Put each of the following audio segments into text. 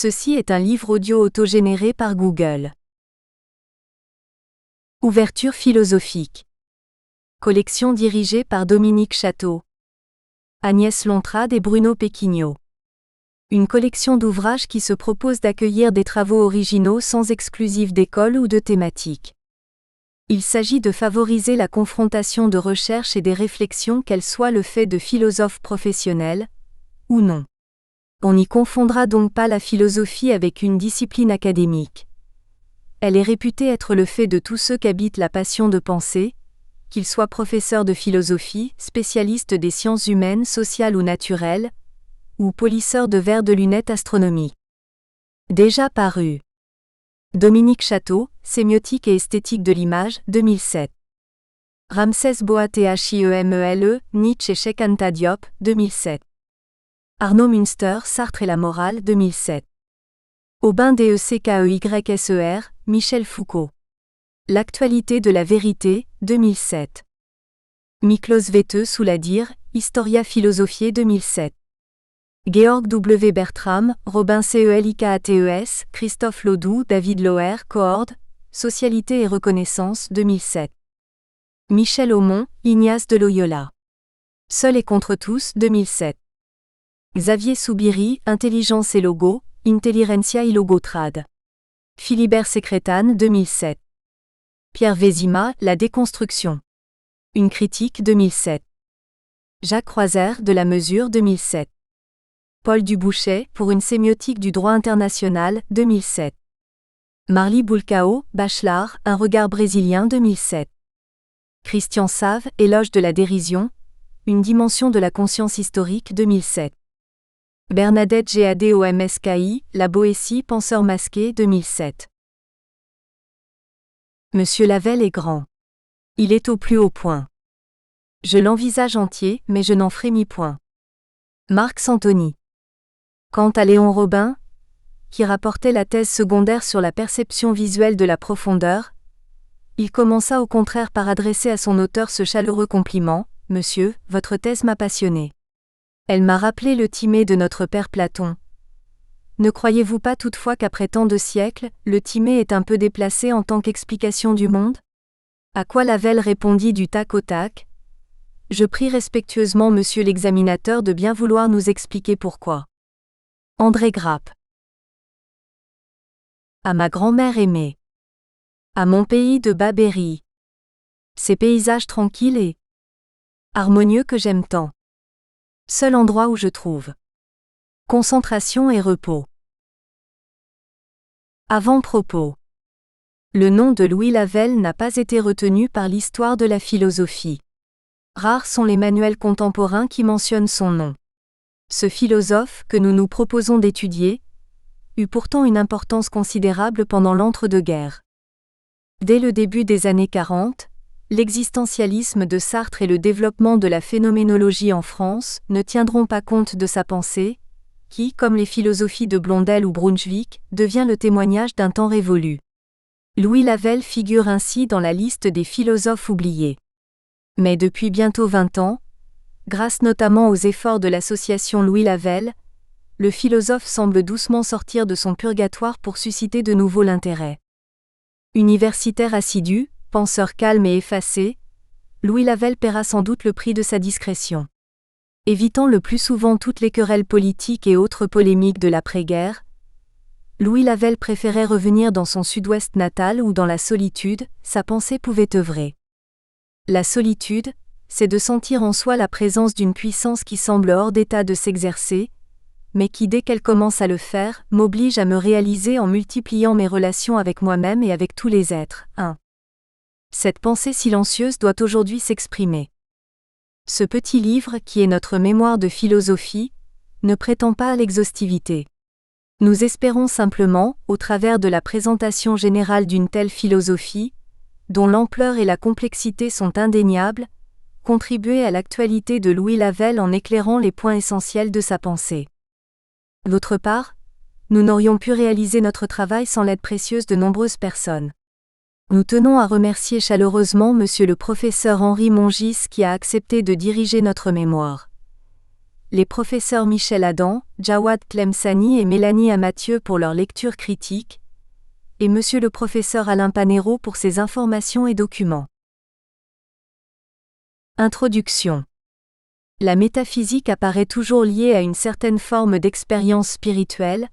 Ceci est un livre audio autogénéré par Google. Ouverture philosophique. Collection dirigée par Dominique Château, Agnès Lontrade et Bruno Péquignot. Une collection d'ouvrages qui se propose d'accueillir des travaux originaux sans exclusif d'école ou de thématique. Il s'agit de favoriser la confrontation de recherche et des réflexions, qu'elles soient le fait de philosophes professionnels ou non. On n'y confondra donc pas la philosophie avec une discipline académique. Elle est réputée être le fait de tous ceux qu'habite la passion de penser, qu'ils soient professeurs de philosophie, spécialistes des sciences humaines, sociales ou naturelles, ou polisseurs de verres de lunettes astronomiques. Déjà paru. Dominique Château, Sémiotique et esthétique de l'image, 2007. Ramsès Boa Thiemele, Nietzsche et Cheikh Anta Diop, 2007. Arnaud Münster, Sartre et la morale, 2007. Aubin Deckeyser, Michel Foucault. L'actualité de la vérité, 2007. Miklos Veteux Souladir, Historia Philosophiae, 2007. Georg W. Bertram, Robin Celikates, Christophe Lodou, David Loher, Coord, Socialité et reconnaissance, 2007. Michel Aumont, Ignace de Loyola. Seul et contre tous, 2007. Xavier Soubiri, Intelligence et logo, Intelligencia y logotrad. Philibert Secrétane, 2007. Pierre Vézima, La déconstruction. Une critique, 2007. Jacques Croizer, De la mesure, 2007. Paul Dubouchet, Pour une sémiotique du droit international, 2007. Marly Boulcao, Bachelard, Un regard brésilien, 2007. Christian Save, Éloge de la dérision, Une dimension de la conscience historique, 2007. Bernadette Gadomski, La Boétie, Penseur masqué, 2007. Monsieur Lavelle est grand. Il est au plus haut point. Je l'envisage entier, mais je n'en frémis point. Marc Santoni. Quant à Léon Robin, qui rapportait la thèse secondaire sur la perception visuelle de la profondeur, il commença au contraire par adresser à son auteur ce chaleureux compliment: « Monsieur, votre thèse m'a passionné. Elle m'a rappelé le Timée de notre père Platon. Ne croyez-vous pas toutefois qu'après tant de siècles, le Timée est un peu déplacé en tant qu'explication du monde ?» À quoi Lavelle répondit du tac au tac: « Je prie respectueusement monsieur l'examinateur de bien vouloir nous expliquer pourquoi. » André Grappe. À ma grand-mère aimée. À mon pays de Babéry. Ces paysages tranquilles et harmonieux que j'aime tant. Seul endroit où je trouve concentration et repos. Avant-propos. Le nom de Louis Lavelle n'a pas été retenu par l'histoire de la philosophie. Rares sont les manuels contemporains qui mentionnent son nom. Ce philosophe, que nous nous proposons d'étudier, eut pourtant une importance considérable pendant l'entre-deux-guerres. Dès le début des années 40, l'existentialisme de Sartre et le développement de la phénoménologie en France ne tiendront pas compte de sa pensée, qui, comme les philosophies de Blondel ou Brunswick, devient le témoignage d'un temps révolu. Louis Lavelle figure ainsi dans la liste des philosophes oubliés. Mais depuis bientôt 20 ans, grâce notamment aux efforts de l'association Louis Lavelle, le philosophe semble doucement sortir de son purgatoire pour susciter de nouveau l'intérêt. Universitaire assidu, penseur calme et effacé, Louis Lavelle paiera sans doute le prix de sa discrétion. Évitant le plus souvent toutes les querelles politiques et autres polémiques de l'après-guerre, Louis Lavelle préférait revenir dans son sud-ouest natal où, dans la solitude, sa pensée pouvait œuvrer. La solitude, c'est de sentir en soi la présence d'une puissance qui semble hors d'état de s'exercer, mais qui, dès qu'elle commence à le faire, m'oblige à me réaliser en multipliant mes relations avec moi-même et avec tous les êtres. 1. Cette pensée silencieuse doit aujourd'hui s'exprimer. Ce petit livre, qui est notre mémoire de philosophie, ne prétend pas à l'exhaustivité. Nous espérons simplement, au travers de la présentation générale d'une telle philosophie, dont l'ampleur et la complexité sont indéniables, contribuer à l'actualité de Louis Lavelle en éclairant les points essentiels de sa pensée. D'autre part, nous n'aurions pu réaliser notre travail sans l'aide précieuse de nombreuses personnes. Nous tenons à remercier chaleureusement monsieur le professeur Henri Mongis qui a accepté de diriger notre mémoire. les professeurs Michel Adam, Jawad Tlemceni et Mélanie Amathieu pour leur lecture critique, et Monsieur le professeur Alain Panero pour ses informations et documents. Introduction. La métaphysique apparaît toujours liée à une certaine forme d'expérience spirituelle,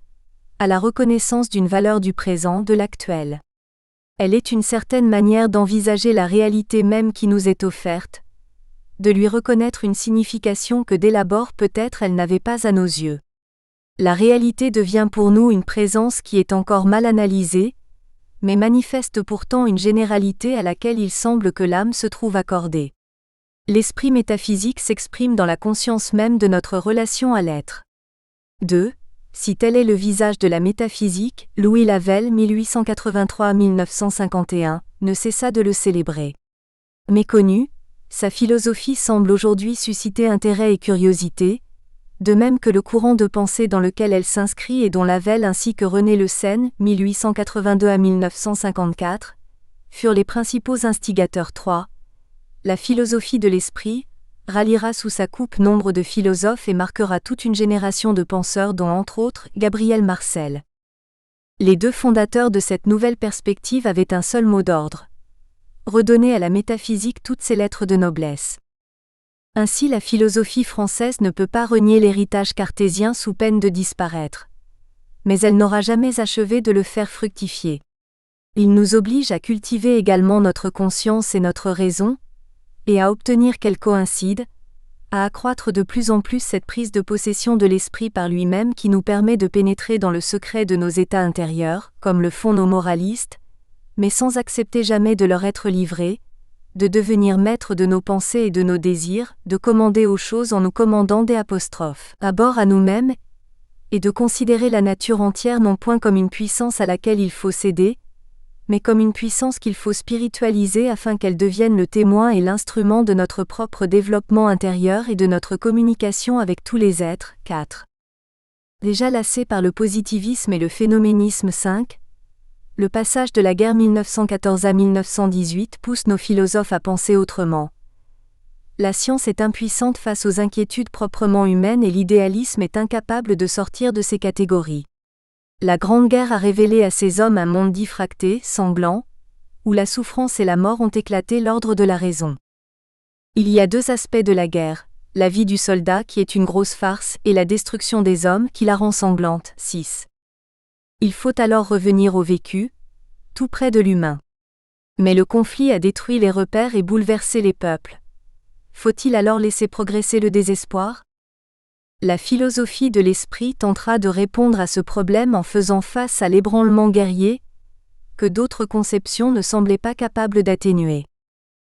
à la reconnaissance d'une valeur du présent, de l'actuel. Elle est une certaine manière d'envisager la réalité même qui nous est offerte, de lui reconnaître une signification que dès l'abord peut-être elle n'avait pas à nos yeux. La réalité devient pour nous une présence qui est encore mal analysée, mais manifeste pourtant une généralité à laquelle il semble que l'âme se trouve accordée. L'esprit métaphysique s'exprime dans la conscience même de notre relation à l'être. 2. Si tel est le visage de la métaphysique, Louis Lavelle 1883-1951 ne cessa de le célébrer. Méconnue, sa philosophie semble aujourd'hui susciter intérêt et curiosité, de même que le courant de pensée dans lequel elle s'inscrit et dont Lavelle ainsi que René Le Sen 1882-1954 furent les principaux instigateurs. 3. La philosophie de l'esprit ralliera sous sa coupe nombre de philosophes et marquera toute une génération de penseurs dont entre autres Gabriel Marcel. Les deux fondateurs de cette nouvelle perspective avaient un seul mot d'ordre: redonner à la métaphysique toutes ses lettres de noblesse. Ainsi la philosophie française ne peut pas renier l'héritage cartésien sous peine de disparaître. Mais elle n'aura jamais achevé de le faire fructifier. Il nous oblige à cultiver également notre conscience et notre raison, et à obtenir qu'elles coïncident, à accroître de plus en plus cette prise de possession de l'esprit par lui-même qui nous permet de pénétrer dans le secret de nos états intérieurs, comme le font nos moralistes, mais sans accepter jamais de leur être livrés, de devenir maître de nos pensées et de nos désirs, de commander aux choses en nous commandant des apostrophes à bord à nous-mêmes, et de considérer la nature entière non point comme une puissance à laquelle il faut céder, mais comme une puissance qu'il faut spiritualiser afin qu'elle devienne le témoin et l'instrument de notre propre développement intérieur et de notre communication avec tous les êtres. 4. Déjà lassé par le positivisme et le phénoménisme. 5. Le passage de la guerre 1914 à 1918 pousse nos philosophes à penser autrement. La science est impuissante face aux inquiétudes proprement humaines et l'idéalisme est incapable de sortir de ces catégories. La Grande Guerre a révélé à ces hommes un monde diffracté, sanglant, où la souffrance et la mort ont éclaté l'ordre de la raison. Il y a deux aspects de la guerre, la vie du soldat qui est une grosse farce et la destruction des hommes qui la rend sanglante. 6. Il faut alors revenir au vécu, tout près de l'humain. Mais le conflit a détruit les repères et bouleversé les peuples. Faut-il alors laisser progresser le désespoir ? La philosophie de l'esprit tentera de répondre à ce problème en faisant face à l'ébranlement guerrier, que d'autres conceptions ne semblaient pas capables d'atténuer.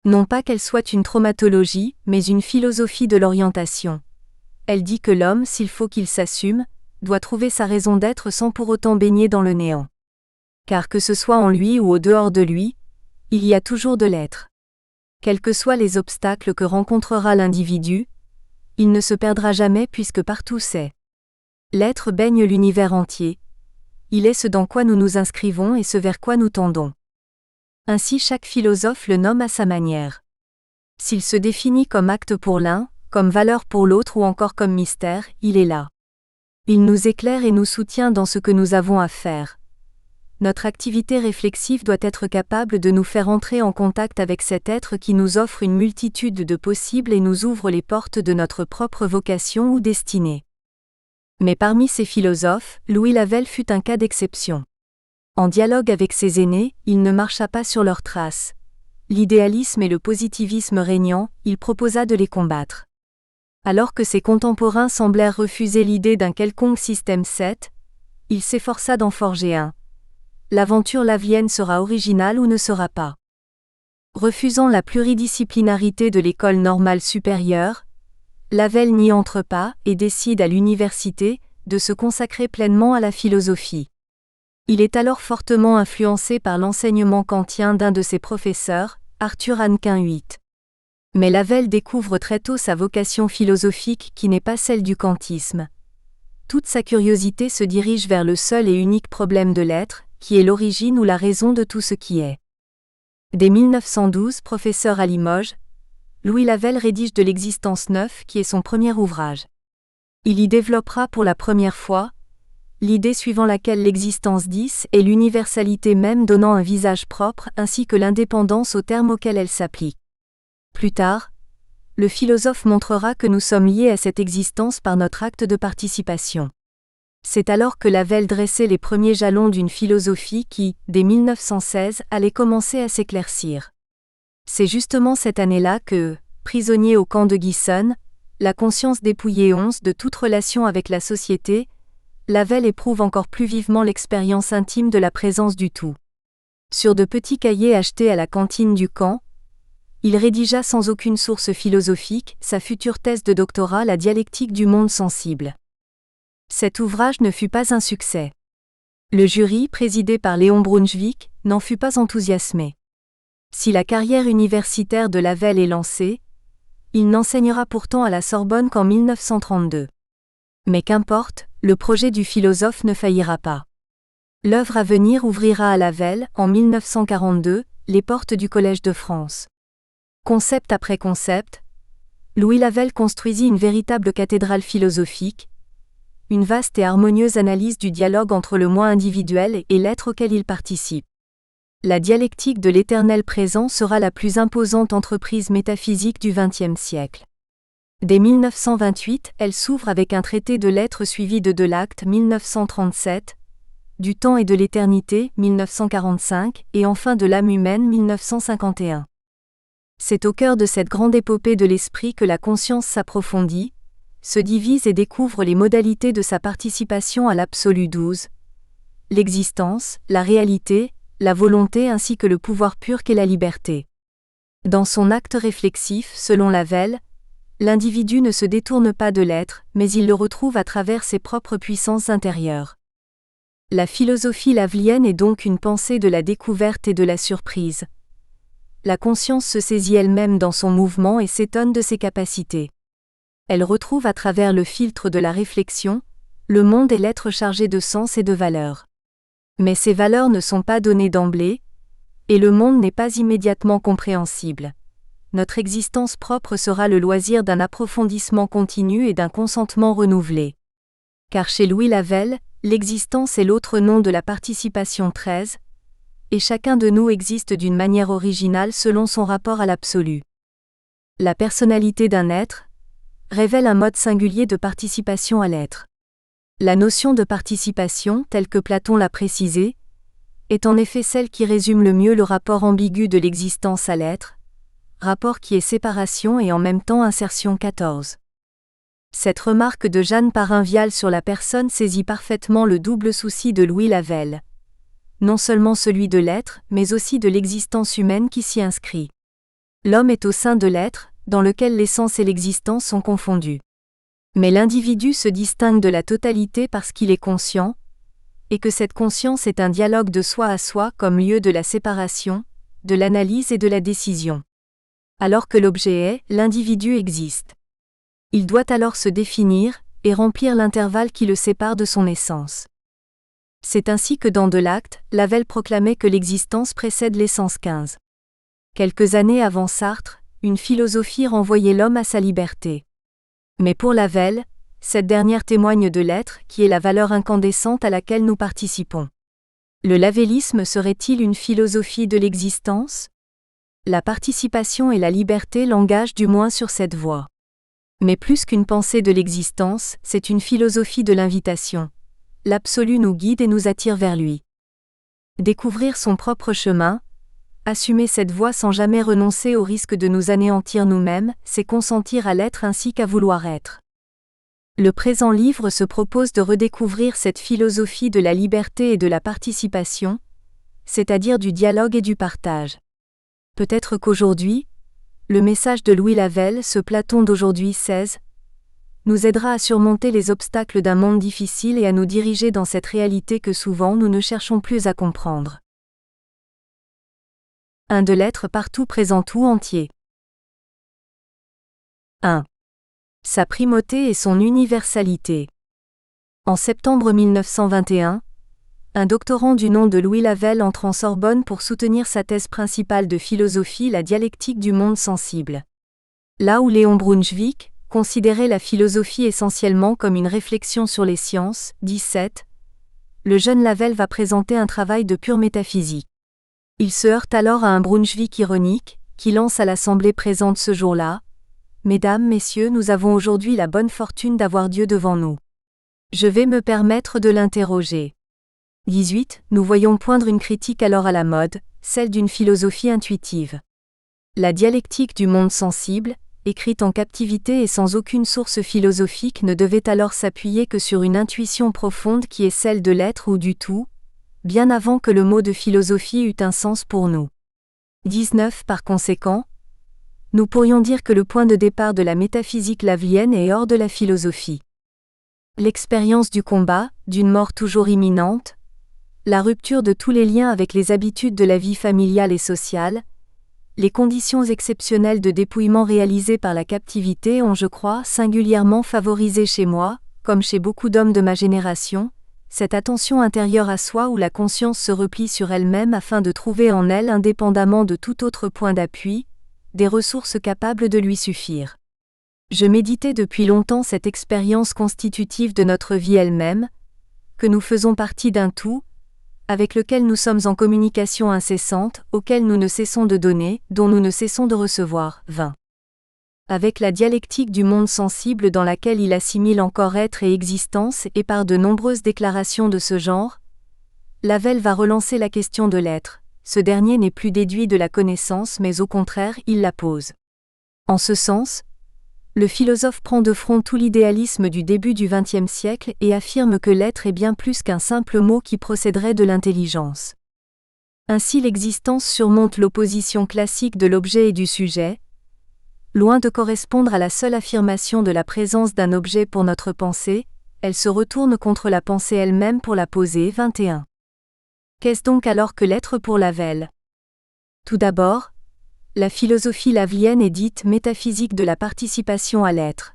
Non pas qu'elle soit une traumatologie, mais une philosophie de l'orientation. Elle dit que l'homme, s'il faut qu'il s'assume, doit trouver sa raison d'être sans pour autant baigner dans le néant. Car que ce soit en lui ou au dehors de lui, il y a toujours de l'être. Quels que soient les obstacles que rencontrera l'individu, il ne se perdra jamais puisque partout c'est. L'être baigne l'univers entier. Il est ce dans quoi nous nous inscrivons et ce vers quoi nous tendons. Ainsi chaque philosophe le nomme à sa manière. S'il se définit comme acte pour l'un, comme valeur pour l'autre ou encore comme mystère, il est là. Il nous éclaire et nous soutient dans ce que nous avons à faire. Notre activité réflexive doit être capable de nous faire entrer en contact avec cet être qui nous offre une multitude de possibles et nous ouvre les portes de notre propre vocation ou destinée. Mais parmi ces philosophes, Louis Lavelle fut un cas d'exception. En dialogue avec ses aînés, il ne marcha pas sur leurs traces. L'idéalisme et le positivisme régnant, il proposa de les combattre. Alors que ses contemporains semblèrent refuser l'idée d'un quelconque système 7, il s'efforça d'en forger un. L'aventure lavelienne sera originale ou ne sera pas. Refusant la pluridisciplinarité de l'école normale supérieure, Lavelle n'y entre pas et décide à l'université de se consacrer pleinement à la philosophie. Il est alors fortement influencé par l'enseignement kantien d'un de ses professeurs, Arthur Hannequin VIII. Mais Lavelle découvre très tôt sa vocation philosophique qui n'est pas celle du kantisme. Toute sa curiosité se dirige vers le seul et unique problème de l'être, qui est l'origine ou la raison de tout ce qui est. Dès 1912, professeur à Limoges, Louis Lavelle rédige de l'Existence 9 qui est son premier ouvrage. Il y développera pour la première fois l'idée suivant laquelle l'existence 10 est l'universalité même donnant un visage propre ainsi que l'indépendance aux termes auxquels elle s'applique. Plus tard, le philosophe montrera que nous sommes liés à cette existence par notre acte de participation. C'est alors que Lavelle dressait les premiers jalons d'une philosophie qui, dès 1916, allait commencer à s'éclaircir. C'est justement cette année-là que, prisonnier au camp de Giessen, la conscience dépouillée de toute relation avec la société, Lavelle éprouve encore plus vivement l'expérience intime de la présence du tout. Sur de petits cahiers achetés à la cantine du camp, il rédigea sans aucune source philosophique sa future thèse de doctorat La dialectique du monde sensible. Cet ouvrage ne fut pas un succès. Le jury, présidé par Léon Brunswick, n'en fut pas enthousiasmé. Si la carrière universitaire de Lavelle est lancée, il n'enseignera pourtant à la Sorbonne qu'en 1932. Mais qu'importe, le projet du philosophe ne faillira pas. L'œuvre à venir ouvrira à Lavelle, en 1942, les portes du Collège de France. Concept après concept, Louis Lavelle construisit une véritable cathédrale philosophique, une vaste et harmonieuse analyse du dialogue entre le moi individuel et l'être auquel il participe. La dialectique de l'éternel présent sera la plus imposante entreprise métaphysique du XXe siècle. Dès 1928, elle s'ouvre avec un traité de l'être suivi de l'acte 1937, du temps et de l'éternité 1945 et enfin de l'âme humaine 1951. C'est au cœur de cette grande épopée de l'esprit que la conscience s'approfondit, se divise et découvre les modalités de sa participation à l'absolu 12, l'existence, la réalité, la volonté ainsi que le pouvoir pur qu'est la liberté. Dans son acte réflexif, selon Lavelle, l'individu ne se détourne pas de l'être, mais il le retrouve à travers ses propres puissances intérieures. La philosophie lavelienne est donc une pensée de la découverte et de la surprise. La conscience se saisit elle-même dans son mouvement et s'étonne de ses capacités. Elle retrouve à travers le filtre de la réflexion, le monde et l'être chargé de sens et de valeurs. Mais ces valeurs ne sont pas données d'emblée, et le monde n'est pas immédiatement compréhensible. Notre existence propre sera le loisir d'un approfondissement continu et d'un consentement renouvelé. Car chez Louis Lavelle, l'existence est l'autre nom de la participation 13, et chacun de nous existe d'une manière originale selon son rapport à l'absolu. La personnalité d'un être révèle un mode singulier de participation à l'être. La notion de participation, telle que Platon l'a précisée, est en effet celle qui résume le mieux le rapport ambigu de l'existence à l'être, rapport qui est séparation et en même temps insertion 14. Cette remarque de Jeanne Parrain-Vial sur la personne saisit parfaitement le double souci de Louis Lavelle. Non seulement celui de l'être, mais aussi de l'existence humaine qui s'y inscrit. L'homme est au sein de l'être, dans lequel l'essence et l'existence sont confondues. Mais l'individu se distingue de la totalité parce qu'il est conscient, et que cette conscience est un dialogue de soi à soi comme lieu de la séparation, de l'analyse et de la décision. Alors que l'objet est, l'individu existe. Il doit alors se définir, et remplir l'intervalle qui le sépare de son essence. C'est ainsi que dans l'acte, Lavelle proclamait que l'existence précède l'essence 15. Quelques années avant Sartre, une philosophie renvoyait l'homme à sa liberté. Mais pour Lavelle, cette dernière témoigne de l'être qui est la valeur incandescente à laquelle nous participons. Le lavellisme serait-il une philosophie de l'existence ? La participation et la liberté l'engagent du moins sur cette voie. Mais plus qu'une pensée de l'existence, c'est une philosophie de l'invitation. L'absolu nous guide et nous attire vers lui. Découvrir son propre chemin, assumer cette voie sans jamais renoncer au risque de nous anéantir nous-mêmes, c'est consentir à l'être ainsi qu'à vouloir être. Le présent livre se propose de redécouvrir cette philosophie de la liberté et de la participation, c'est-à-dire du dialogue et du partage. Peut-être qu'aujourd'hui, le message de Louis Lavelle, ce Platon d'aujourd'hui 16, nous aidera à surmonter les obstacles d'un monde difficile et à nous diriger dans cette réalité que souvent nous ne cherchons plus à comprendre. 1. De l'être partout présent tout entier. 1. Sa primauté et son universalité. En septembre 1921, un doctorant du nom de Louis Lavelle entre en Sorbonne pour soutenir sa thèse principale de philosophie, La dialectique du monde sensible. Là où Léon Brunswick, Considérez la philosophie essentiellement comme une réflexion sur les sciences. 17. Le jeune Lavelle va présenter un travail de pure métaphysique. Il se heurte alors à un Brunswick ironique, qui lance à l'assemblée présente ce jour-là: Mesdames, Messieurs, nous avons aujourd'hui la bonne fortune d'avoir Dieu devant nous. Je vais me permettre de l'interroger. 18. Nous voyons poindre une critique alors à la mode, celle d'une philosophie intuitive. La dialectique du monde sensible, écrite en captivité et sans aucune source philosophique, ne devait alors s'appuyer que sur une intuition profonde qui est celle de l'être ou du tout, bien avant que le mot de philosophie eût un sens pour nous. 19. Par conséquent, nous pourrions dire que le point de départ de la métaphysique lavelienne est hors de la philosophie. L'expérience du combat, d'une mort toujours imminente, la rupture de tous les liens avec les habitudes de la vie familiale et sociale, les conditions exceptionnelles de dépouillement réalisées par la captivité ont, je crois, singulièrement favorisé chez moi, comme chez beaucoup d'hommes de ma génération, cette attention intérieure à soi où la conscience se replie sur elle-même afin de trouver en elle, indépendamment de tout autre point d'appui, des ressources capables de lui suffire. Je méditais depuis longtemps cette expérience constitutive de notre vie elle-même, que nous faisons partie d'un tout, avec lequel nous sommes en communication incessante, auquel nous ne cessons de donner, dont nous ne cessons de recevoir. 20. Avec la dialectique du monde sensible dans laquelle il assimile encore être et existence, et par de nombreuses déclarations de ce genre, Lavelle va relancer la question de l'être. Ce dernier n'est plus déduit de la connaissance mais au contraire il la pose. En ce sens, le philosophe prend de front tout l'idéalisme du début du XXe siècle et affirme que l'être est bien plus qu'un simple mot qui procéderait de l'intelligence. Ainsi l'existence surmonte l'opposition classique de l'objet et du sujet. Loin de correspondre à la seule affirmation de la présence d'un objet pour notre pensée, elle se retourne contre la pensée elle-même pour la poser. 21. Qu'est-ce donc alors que l'être pour Lavelle ? Tout d'abord, la philosophie lavelienne est dite métaphysique de la participation à l'être,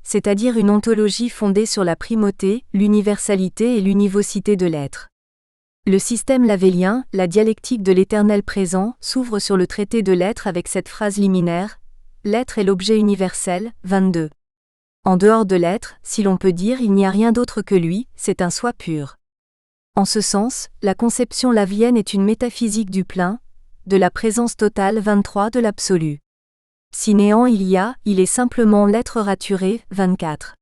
c'est-à-dire une ontologie fondée sur la primauté, l'universalité et l'univocité de l'être. Le système lavelien, la dialectique de l'éternel présent, s'ouvre sur le traité de l'être avec cette phrase liminaire: l'être est l'objet universel. 22. En dehors de l'être, si l'on peut dire, il n'y a rien d'autre que lui, c'est un soi pur. En ce sens, la conception lavelienne est une métaphysique du plein, de la présence totale. 23. De l'absolu. Si néant il y a, il est simplement l'être raturé. 24.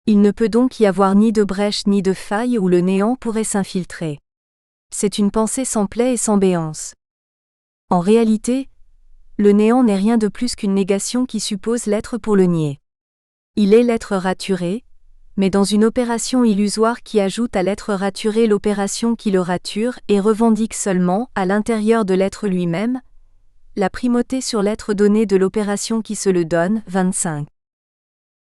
Il ne peut donc y avoir ni de brèche ni de faille où le néant pourrait s'infiltrer. C'est une pensée sans plaie et sans béance. En réalité, le néant n'est rien de plus qu'une négation qui suppose l'être pour le nier. Il est l'être raturé, mais dans une opération illusoire qui ajoute à l'être raturé l'opération qui le rature et revendique seulement, à l'intérieur de l'être lui-même, la primauté sur l'être donné de l'opération qui se le donne. 25.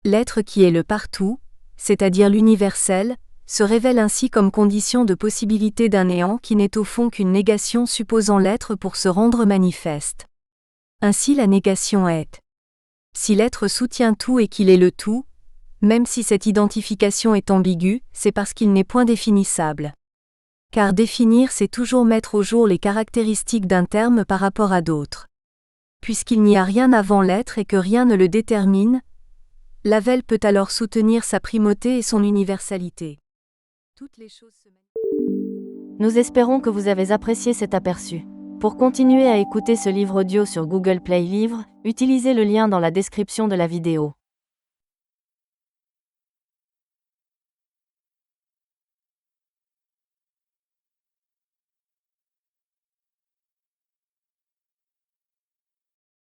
L'être qui est le partout, c'est-à-dire l'universel, se révèle ainsi comme condition de possibilité d'un néant qui n'est au fond qu'une négation supposant l'être pour se rendre manifeste. Ainsi la négation est. Si l'être soutient tout et qu'il est le tout, même si cette identification est ambiguë, c'est parce qu'il n'est point définissable. Car définir, c'est toujours mettre au jour les caractéristiques d'un terme par rapport à d'autres. Puisqu'il n'y a rien avant l'être et que rien ne le détermine, Lavelle peut alors soutenir sa primauté et son universalité. Toutes les choses se mènent. Nous espérons que vous avez apprécié cet aperçu. Pour continuer à écouter ce livre audio sur Google Play Livres, utilisez le lien dans la description de la vidéo.